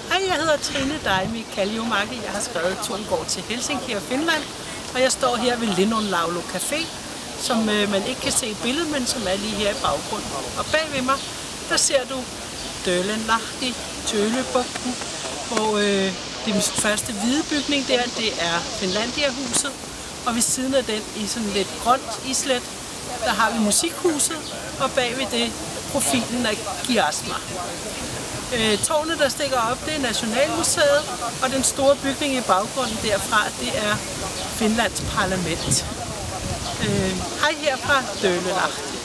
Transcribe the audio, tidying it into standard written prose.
Hej, jeg hedder Trine Daimi Kalliomäki. Jeg har skrevet Tornegård til Helsinki og Finland, og jeg står her ved Linnunlaulu Café, som man ikke kan se i billedet, men som er lige her i baggrunden. Og bag ved mig, der ser du Töölönlahti, Tølebugten, hvor den første hvide bygning der, det er Finlandia-huset, og ved siden af den i sådan lidt grønt islet, der har vi musikhuset, og bag ved det profilen af Kiasma. Tårnet, der stikker op, det er Nationalmuseet, og den store bygning i baggrunden derfra, det er Finlands parlament. Hej her fra Töölönlahti.